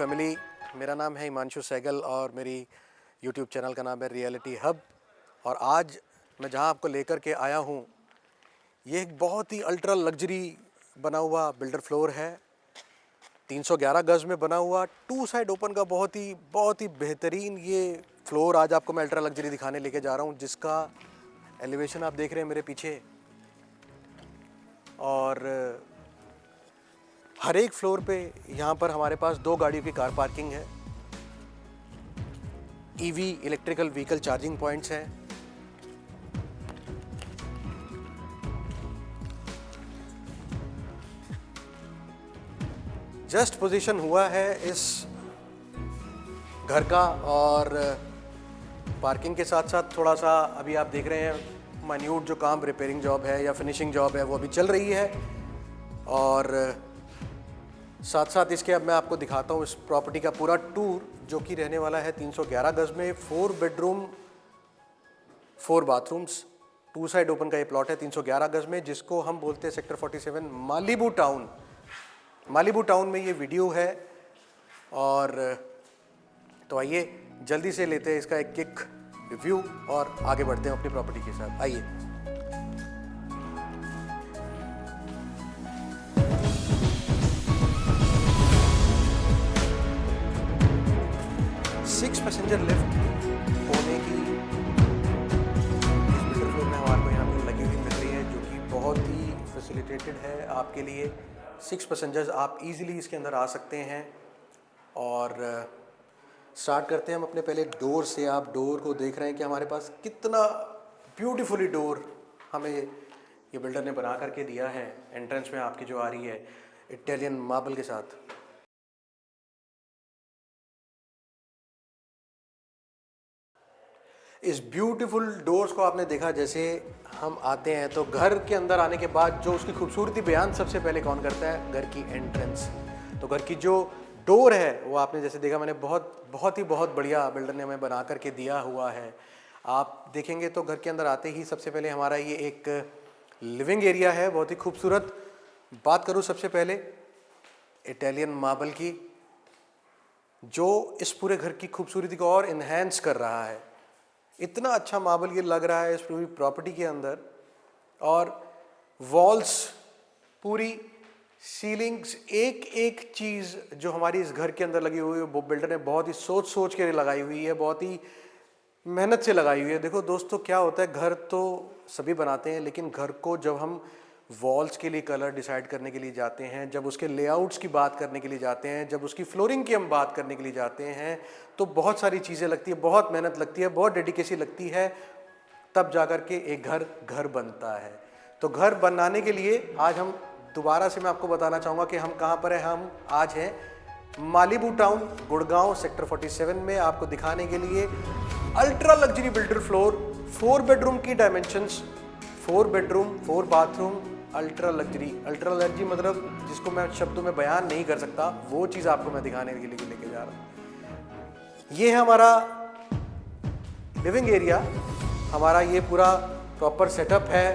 Family, मेरा नाम है हिमांशु सहगल और मेरी यूट्यूब चैनल का नाम है रियलिटी हब। और आज मैं जहां आपको लेकर के आया हूं, ये एक बहुत ही अल्ट्रा लग्जरी बना हुआ बिल्डर फ्लोर है। 311 गज में बना हुआ टू साइड ओपन का बहुत ही बेहतरीन ये फ्लोर आज आपको मैं अल्ट्रा लग्जरी दिखाने लेके जा रहा हूं, जिसका एलिवेशन आप देख रहे हैं मेरे पीछे। और हर एक फ्लोर पे यहाँ पर हमारे पास 2 गाड़ियों की कार पार्किंग है। EV electrical vehicle charging points हैं। जस्ट पोजीशन हुआ है इस घर का, और पार्किंग के साथ साथ थोड़ा सा अभी आप देख रहे हैं माइन्यूट जो काम रिपेयरिंग जॉब है या फिनिशिंग जॉब है वो अभी चल रही है। और साथ साथ इसके अब मैं आपको दिखाता हूँ इस प्रॉपर्टी का पूरा टूर, जो कि रहने वाला है 311 गज में 4 बेडरूम 4 बाथरूम्स, 2 साइड ओपन का ये प्लॉट है 311 गज में, जिसको हम बोलते हैं sector 47 Malibu town. Malibu town में ये वीडियो है। और तो आइए जल्दी से लेते हैं इसका एक क्विक रिव्यू और आगे बढ़ते हैं अपनी प्रॉपर्टी के साथ। आइए। 6 पैसेंजर लिफ्ट होने की इस बिल्डर फ्लोर में हमारे को यहाँ पर लगी हुई मिल रही है, जो कि बहुत ही फैसिलिटेटेड है आपके लिए। 6 पैसेंजर्स आप इजीली इसके अंदर आ सकते हैं। और स्टार्ट करते हैं हम अपने पहले डोर से। आप डोर को देख रहे हैं कि हमारे पास कितना ब्यूटीफुली डोर हमें ये बिल्डर ने बना करके दिया है। एंट्रेंस में आपकी जो आ रही है इटालियन मार्बल के साथ। इस ब्यूटीफुल डोर्स को आपने देखा, जैसे हम आते हैं तो घर के अंदर आने के बाद जो उसकी खूबसूरती बयान सबसे पहले कौन करता है? घर की एंट्रेंस। तो घर की जो डोर है वो आपने जैसे देखा, मैंने बहुत बढ़िया बिल्डर ने हमें बना करके दिया हुआ है। आप देखेंगे तो घर के अंदर आते ही सबसे पहले हमारा ये एक लिविंग एरिया है, बहुत ही खूबसूरत। बात करूँ सबसे पहले इटालियन मार्बल की, जो इस पूरे घर की खूबसूरती को और इन्हेंस कर रहा है। इतना अच्छा मार्बल ये लग रहा है इस पूरी प्रॉपर्टी के अंदर। और वॉल्स, पूरी सीलिंग्स, एक एक चीज़ जो हमारी इस घर के अंदर लगी हुई है वो बिल्डर ने बहुत ही सोच के लगाई हुई है, बहुत ही मेहनत से लगाई हुई है। देखो दोस्तों, क्या होता है, घर तो सभी बनाते हैं, लेकिन घर को जब हम वॉल्स के लिए कलर डिसाइड करने के लिए जाते हैं, जब उसके लेआउट्स की बात करने के लिए जाते हैं, जब उसकी फ्लोरिंग की हम बात करने के लिए जाते हैं, तो बहुत सारी चीज़ें लगती है, बहुत मेहनत लगती है, बहुत डेडिकेसी लगती है, तब जा कर के एक घर बनता है। तो घर बनाने के लिए आज हम दोबारा से मैं आपको बताना चाहूँगा कि हम कहाँ पर हैं। हम आज हैं मालिबू टाउन, गुड़गांव, सेक्टर 47 में, आपको दिखाने के लिए ultra luxury builder floor. 4 bedroom की dimensions, 4 bedroom 4 bathroom, ultra luxury मतलब जिसको मैं शब्दों में बयान नहीं कर सकता, वो चीज़ आपको मैं दिखाने के लिए लेके जा रहा हूँ। ये है हमारा लिविंग एरिया। हमारा ये पूरा प्रॉपर सेटअप है,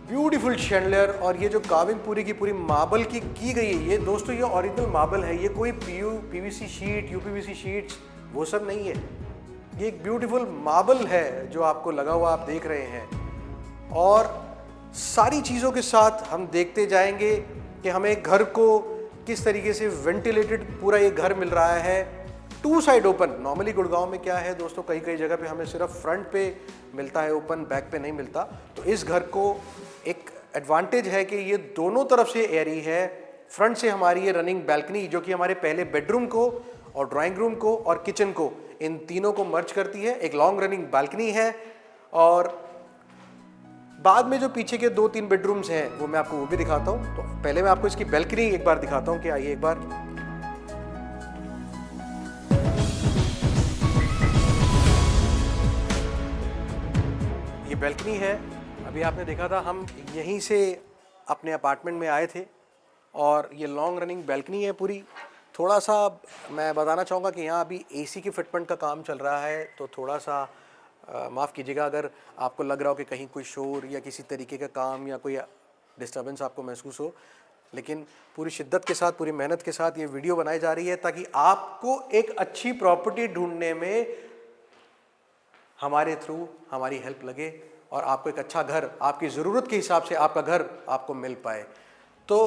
ब्यूटीफुल शैंडलियर। और ये जो कार्विंग पूरी की पूरी मार्बल की गई है, ये दोस्तों ये ओरिजिनल मार्बल है, ये कोई पीवीसी शीट, यूपीवीसी शीट्स वो सब नहीं है। ये एक ब्यूटीफुल मार्बल है जो आपको लगा हुआ आप देख रहे हैं। और सारी चीज़ों के साथ हम देखते जाएंगे कि हमें घर को किस तरीके से वेंटिलेटेड पूरा ये घर मिल रहा है। 2 साइड ओपन। नॉर्मली गुड़गांव में क्या है दोस्तों, कई जगह पे हमें सिर्फ फ्रंट पे मिलता है ओपन, बैक पे नहीं मिलता। तो इस घर को एक एडवांटेज है कि ये दोनों तरफ से एयरी है। फ्रंट से हमारी ये रनिंग बैल्कनी, जो कि हमारे पहले बेडरूम को और ड्राइंग रूम को और किचन को, इन तीनों को मर्ज करती है। एक लॉन्ग रनिंग बैल्कनी है। और बाद में जो पीछे के 2-3 बेडरूम्स हैं वो मैं आपको वो भी दिखाता हूँ। तो पहले मैं आपको इसकी बैल्कनी एक बार दिखाता हूँ कि आइए एक बार। ये बैल्कनी है। अभी आपने देखा था हम यहीं से अपने अपार्टमेंट में आए थे, और ये लॉन्ग रनिंग बैल्कनी है पूरी। थोड़ा सा मैं बताना चाहूँगा कि यहाँ अभी एसी की फिटमेंट का काम चल रहा है, तो थोड़ा सा माफ़ कीजिएगा अगर आपको लग रहा हो कि कहीं कोई शोर या किसी तरीके का काम या कोई डिस्टर्बेंस आपको महसूस हो। लेकिन पूरी शिद्दत के साथ, पूरी मेहनत के साथ ये वीडियो बनाई जा रही है ताकि आपको एक अच्छी प्रॉपर्टी ढूंढने में हमारे थ्रू हमारी हेल्प लगे और आपको एक अच्छा घर, आपकी ज़रूरत के हिसाब से आपका घर आपको मिल पाए। तो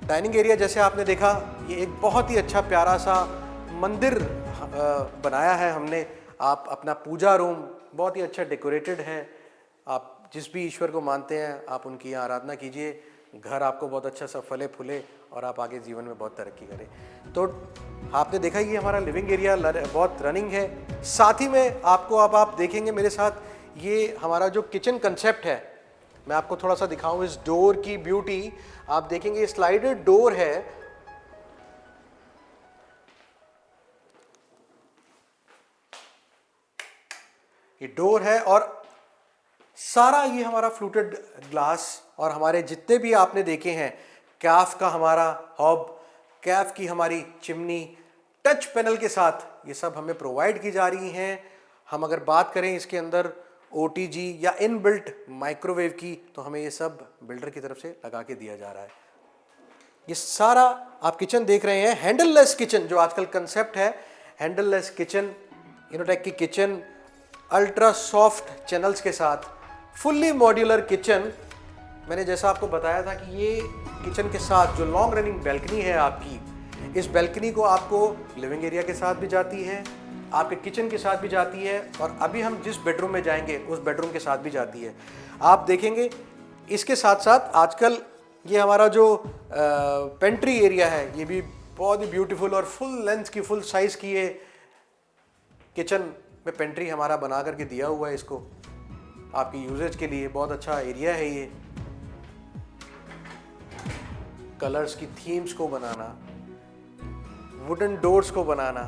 डाइनिंग एरिया जैसे आपने देखा, ये एक बहुत ही अच्छा प्यारा सा मंदिर बनाया है हमने। आप अपना पूजा रूम बहुत ही अच्छा डेकोरेटेड है। आप जिस भी ईश्वर को मानते हैं आप उनकी यहाँ आराधना कीजिए, घर आपको बहुत अच्छा सा फले फूले और आप आगे जीवन में बहुत तरक्की करें। तो आपने देखा ये हमारा लिविंग एरिया बहुत रनिंग है। साथ ही में आपको अब आप देखेंगे मेरे साथ, ये हमारा जो किचन कंसेप्ट है, मैं आपको थोड़ा सा दिखाऊं इस डोर की ब्यूटी। आप देखेंगे ये स्लाइडेड डोर है, ये डोर है और सारा ये हमारा फ्लूटेड ग्लास और हमारे जितने भी आपने देखे हैं, कैफ का हमारा हॉब, कैफ की हमारी चिमनी, टच पैनल के साथ ये सब हमें प्रोवाइड की जा रही हैं। हम अगर बात करें इसके अंदर OTG या इनबिल्ट माइक्रोवेव की, तो हमें ये सब बिल्डर की तरफ से लगा के दिया जा रहा है। ये सारा आप किचन देख रहे हैं, हैंडललेस किचन जो आजकल कंसेप्ट है, हैंडललेस किचन, इनोटेक की किचन, अल्ट्रा सॉफ्ट चैनल्स के साथ, फुल्ली मॉड्यूलर किचन। मैंने जैसा आपको बताया था कि ये किचन के साथ जो लॉन्ग रनिंग बैल्कनी है आपकी, इस बैल्कनी को आपको लिविंग एरिया के साथ भी जाती है, आपके किचन के साथ भी जाती है और अभी हम जिस बेडरूम में जाएंगे उस बेडरूम के साथ भी जाती है। आप देखेंगे इसके साथ साथ आजकल ये हमारा जो पेंट्री एरिया है, ये भी बहुत ही ब्यूटीफुल और फुल लेंथ की, फुल साइज की ये किचन में पेंट्री हमारा बना करके दिया हुआ है इसको आपकी यूजेज के लिए। बहुत अच्छा एरिया है ये। कलर्स की थीम्स को बनाना, वुडन डोर्स को बनाना,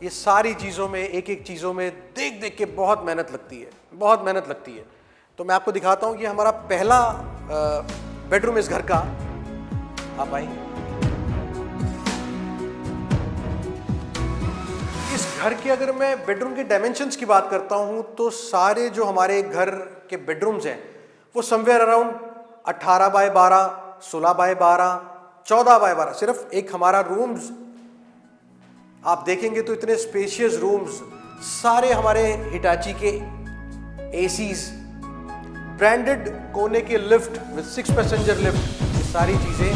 ये सारी चीज़ों में, एक एक चीज़ों में देख देख के बहुत मेहनत लगती है, बहुत मेहनत लगती है। तो मैं आपको दिखाता हूँ कि हमारा पहला बेडरूम इस घर का। आप आएंगे, इस घर के अगर मैं बेडरूम के डायमेंशंस की बात करता हूँ तो सारे जो हमारे घर के बेडरूम्स हैं वो somewhere around 18 by 12, 16 by 12, 14 by 12। सिर्फ एक हमारा रूम्स आप देखेंगे तो इतने स्पेशियस रूम्स, सारे हमारे हिटाची के एसीज, ब्रांडेड कोने के लिफ्ट विद 6 पैसेंजर लिफ्ट, ये सारी चीज़ें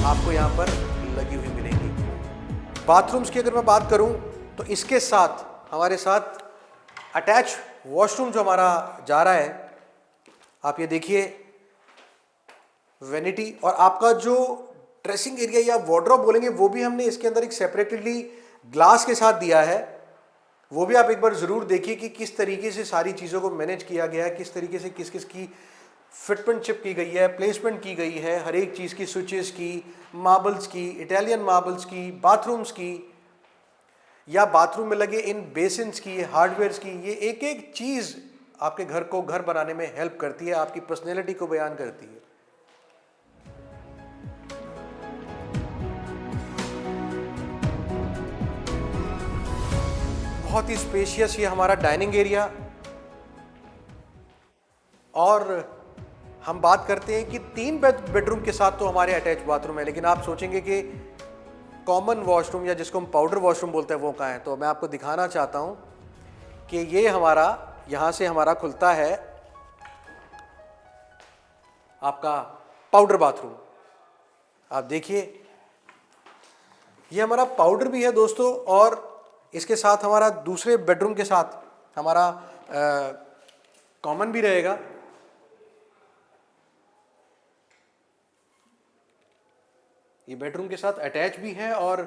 आपको यहाँ पर लगी हुई मिलेंगी। बाथरूम्स की अगर मैं बात करूँ तो इसके साथ हमारे साथ अटैच वॉशरूम जो हमारा जा रहा है, आप ये देखिए वेनिटी, और आपका जो ड्रेसिंग एरिया या वार्डरोब बोलेंगे वो भी हमने इसके अंदर एक सेपरेटली ग्लास के साथ दिया है। वो भी आप एक बार ज़रूर देखिए कि किस तरीके से सारी चीज़ों को मैनेज किया गया है, किस तरीके से किस किस की फिटमेंटशिप की गई है, प्लेसमेंट की गई है, हर एक चीज़ की, स्विचेस की, मार्बल्स की, इटालियन मार्बल्स की, बाथरूम्स की या बाथरूम में लगे इन बेसिन्स की, हार्डवेयर्स की, ये एक एक चीज़ आपके घर को घर बनाने में हेल्प करती है, आपकी पर्सनैलिटी को बयान करती है। बहुत ही स्पेशियस ये हमारा डाइनिंग एरिया। और हम बात करते हैं कि 3 बेडरूम के साथ तो हमारे अटैच बाथरूम है, लेकिन आप सोचेंगे कि कॉमन वॉशरूम या जिसको हम पाउडर वॉशरूम बोलते हैं वो कहाँ है। तो मैं आपको दिखाना चाहता हूँ कि ये हमारा यहाँ से हमारा खुलता है आपका पाउडर बाथरूम। आप देखिए ये हमारा पाउडर भी है दोस्तों, और इसके साथ हमारा दूसरे बेडरूम के साथ हमारा कॉमन भी रहेगा। ये बेडरूम के साथ अटैच भी है और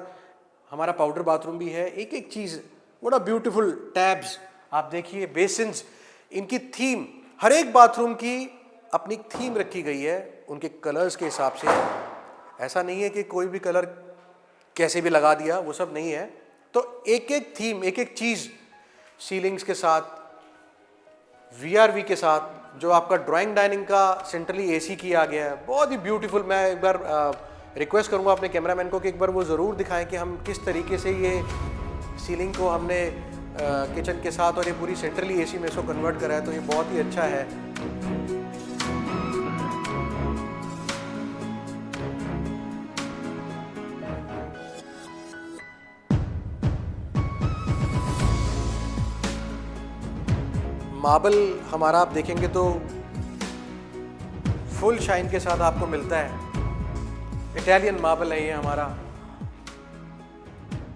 हमारा पाउडर बाथरूम भी है। एक एक चीज़, बड़ा ब्यूटीफुल टैब्स, आप देखिए बेसिन्स, इनकी थीम, हर एक बाथरूम की अपनी थीम रखी गई है उनके कलर्स के हिसाब से। ऐसा नहीं है कि कोई भी कलर कैसे भी लगा दिया, वो सब नहीं है। तो एक एक थीम, एक एक चीज़, सीलिंग्स के साथ, VRV के साथ, जो आपका ड्राइंग डाइनिंग का सेंट्रली AC किया गया है, बहुत ही ब्यूटीफुल। मैं एक बार रिक्वेस्ट करूंगा अपने कैमरामैन को कि एक बार वो ज़रूर दिखाएं कि हम किस तरीके से ये सीलिंग को हमने किचन के साथ और ये पूरी सेंट्रली AC में इसको कन्वर्ट करा है। तो ये बहुत ही अच्छा है। मार्बल हमारा आप देखेंगे तो फुल शाइन के साथ आपको मिलता है। इटालियन मार्बल है ये हमारा।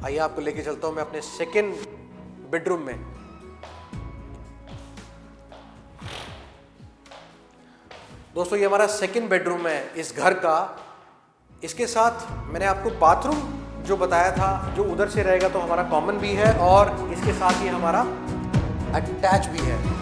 आइए आपको लेके चलता हूं मैं अपने सेकंड बेडरूम में। दोस्तों ये हमारा सेकंड बेडरूम है इस घर का। इसके साथ मैंने आपको बाथरूम जो बताया था, जो उधर से रहेगा तो हमारा कॉमन भी है और इसके साथ ही हमारा अटैच भी है।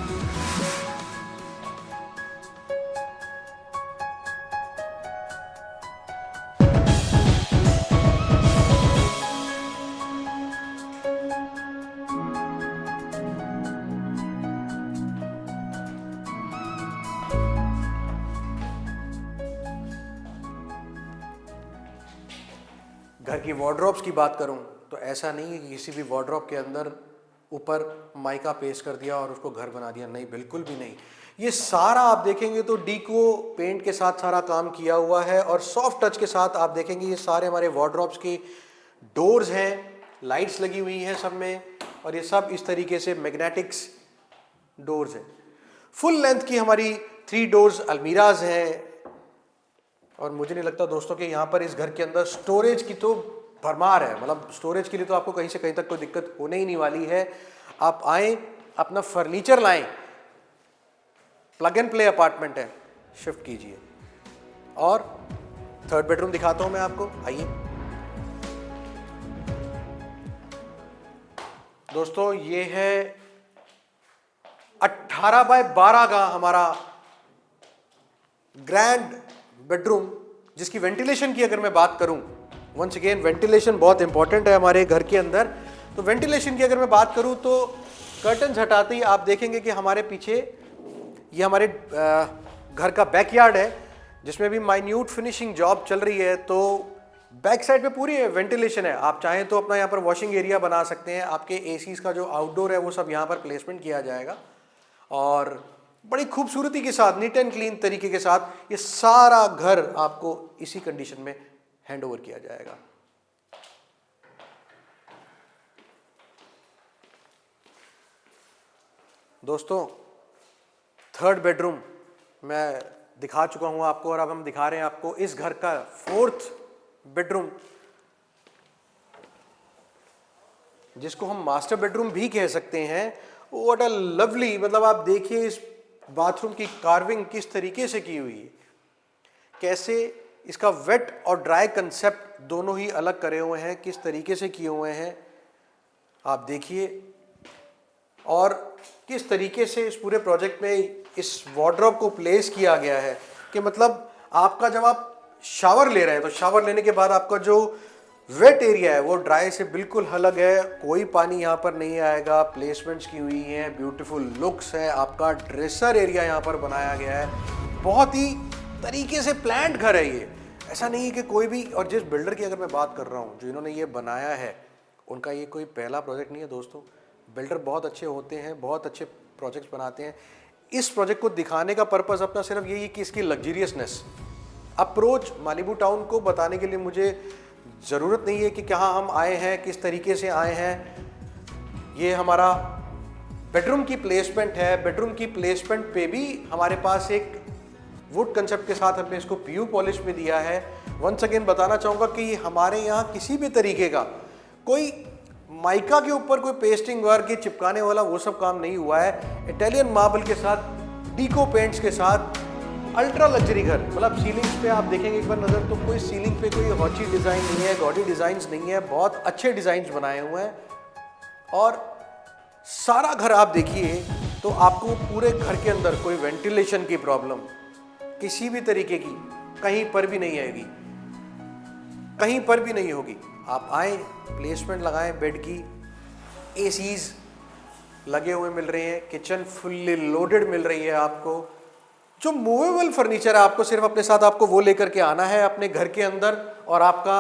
घर की वार्डरोब्स की बात करूं तो ऐसा नहीं है कि किसी भी वार्डरोब के अंदर ऊपर माइका पेस्ट कर दिया और उसको घर बना दिया, नहीं, बिल्कुल भी नहीं। ये सारा आप देखेंगे तो डीको पेंट के साथ सारा काम किया हुआ है और सॉफ्ट टच के साथ आप देखेंगे ये सारे हमारे वार्डरोब्स की डोर्स हैं, लाइट्स लगी हुई हैं सब में, और ये सब इस तरीके से मैग्नेटिक्स डोर्स हैं। फुल लेंथ की हमारी 3 डोर्स अलमीराज हैं। और मुझे नहीं लगता दोस्तों कि यहाँ पर इस घर के अंदर स्टोरेज की तो भरमार है, मतलब स्टोरेज के लिए तो आपको कहीं से कहीं तक कोई दिक्कत होने ही नहीं वाली है। आप आए, अपना फर्नीचर लाएं, प्लग एंड प्ले अपार्टमेंट है, शिफ्ट कीजिए। और थर्ड बेडरूम दिखाता हूं मैं आपको, आइए। दोस्तों ये है 18 बाय 12 का हमारा ग्रैंड बेडरूम, जिसकी वेंटिलेशन की अगर मैं बात करूं, वंस अगेन वेंटिलेशन बहुत इंपॉर्टेंट है हमारे घर के अंदर। तो वेंटिलेशन की अगर मैं बात करूं तो कर्टन्स हटाते ही आप देखेंगे कि हमारे पीछे ये हमारे घर का बैकयार्ड है, जिसमें भी माइन्यूट फिनिशिंग जॉब चल रही है। तो बैक साइड पे पूरी वेंटिलेशन है। आप चाहें तो अपना यहाँ पर वॉशिंग एरिया बना सकते हैं। आपके एसीज का जो आउटडोर है वो सब यहाँ पर प्लेसमेंट किया जाएगा और बड़ी खूबसूरती के साथ, नीट एंड क्लीन तरीके के साथ ये सारा घर आपको इसी कंडीशन में हैंड ओवर किया जाएगा। दोस्तों थर्ड बेडरूम मैं दिखा चुका हूं आपको और अब हम दिखा रहे हैं आपको इस घर का फोर्थ बेडरूम, जिसको हम मास्टर बेडरूम भी कह सकते हैं। व्हाट अ लवली, मतलब आप देखिए इस बाथरूम की कार्विंग किस तरीके से की हुई है, कैसे इसका वेट और ड्राई कंसेप्ट दोनों ही अलग करे हुए हैं, किस तरीके से किए हुए हैं आप देखिए। और किस तरीके से इस पूरे प्रोजेक्ट में इस वार्डरोब को प्लेस किया गया है कि मतलब आपका जब आप शावर ले रहे हैं तो शावर लेने के बाद आपका जो वेट एरिया है वो ड्राई से बिल्कुल अलग है, कोई पानी यहाँ पर नहीं आएगा। प्लेसमेंट्स की हुई हैं, ब्यूटीफुल लुक्स है, आपका ड्रेसर एरिया यहाँ पर बनाया गया है। बहुत ही तरीके से प्लान्ड घर है ये, ऐसा नहीं है कि कोई भी। और जिस बिल्डर की अगर मैं बात कर रहा हूँ जो इन्होंने ये बनाया है, उनका ये कोई पहला प्रोजेक्ट नहीं है दोस्तों। बिल्डर बहुत अच्छे होते हैं, बहुत अच्छे प्रोजेक्ट्स बनाते हैं। इस प्रोजेक्ट को दिखाने का पर्पज़ अपना सिर्फ यही है कि इसकी लग्जरियसनेस अप्रोच मालिबू टाउन को बताने के लिए मुझे ज़रूरत नहीं है कि कहाँ हम आए हैं, किस तरीके से आए हैं। ये हमारा बेडरूम की प्लेसमेंट है। बेडरूम की प्लेसमेंट पे भी हमारे पास एक वुड कंसेप्ट के साथ हमने इसको पीयू पॉलिश में दिया है। वंस अगेन बताना चाहूँगा कि हमारे यहाँ किसी भी तरीके का कोई माइका के ऊपर कोई पेस्टिंग वर्क के चिपकाने वाला वो सब काम नहीं हुआ है। इटालियन मार्बल के साथ, डीको पेंट्स के साथ, अल्ट्रा लग्जरी घर। मतलब सीलिंग्स पे आप देखेंगे एक बार नज़र तो कोई सीलिंग पे कोई हॉची डिज़ाइन नहीं है, गॉडी डिज़ाइंस नहीं है, बहुत अच्छे डिज़ाइंस बनाए हुए हैं। और सारा घर आप देखिए तो आपको पूरे घर के अंदर कोई वेंटिलेशन की प्रॉब्लम किसी भी तरीके की कहीं पर भी नहीं आएगी, कहीं पर भी नहीं होगी। आप आए, प्लेसमेंट लगाएं बेड की, एसीज लगे हुए मिल रहे हैं, किचन फुल्ली लोडेड मिल रही है आपको। जो मूवेबल फर्नीचर है आपको सिर्फ अपने साथ आपको वो लेकर के आना है अपने घर के अंदर और आपका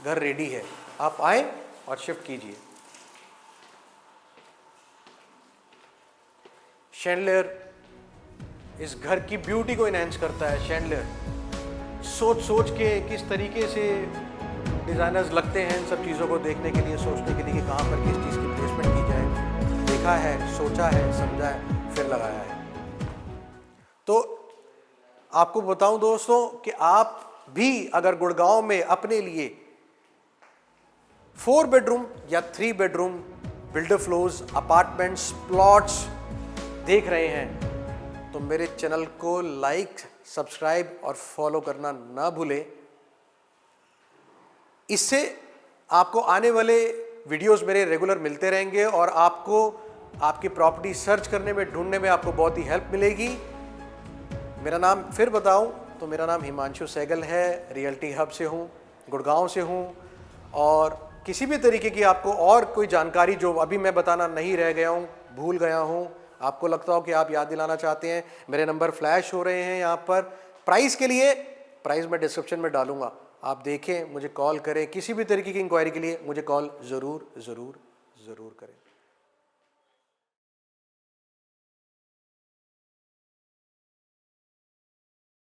घर रेडी है। आप आए और शिफ्ट कीजिए। शैंडलियर इस घर की ब्यूटी को इनहेंस करता है। शैंडलियर सोच सोच के किस तरीके से डिजाइनर्स लगते हैं इन सब चीज़ों को देखने के लिए, सोचने के लिए कि कहाँ पर किस चीज़ की प्लेसमेंट की जाए। देखा है, सोचा है, समझा है, फिर लगाया है। तो आपको बताऊं दोस्तों कि आप भी अगर गुड़गांव में अपने लिए 4 बेडरूम या 3 bedroom builder floors, apartments, plots देख रहे हैं तो मेरे चैनल को लाइक, सब्सक्राइब और फॉलो करना ना भूलें। इससे आपको आने वाले वीडियोस मेरे रेगुलर मिलते रहेंगे और आपको आपकी प्रॉपर्टी सर्च करने में, ढूंढने में आपको बहुत ही हेल्प मिलेगी। मेरा नाम फिर बताऊं तो मेरा नाम हिमांशु सहगल है, रियल्टी हब से हूं, गुड़गांव से हूं। और किसी भी तरीके की आपको और कोई जानकारी जो अभी मैं बताना नहीं रह गया हूं, भूल गया हूं, आपको लगता हो कि आप याद दिलाना चाहते हैं, मेरे नंबर फ्लैश हो रहे हैं यहाँ पर। प्राइस के लिए, प्राइस मैं डिस्क्रिप्शन में डालूंगा, आप देखें, मुझे कॉल करें। किसी भी तरीके की इंक्वायरी के लिए मुझे कॉल ज़रूर ज़रूर ज़रूर करें।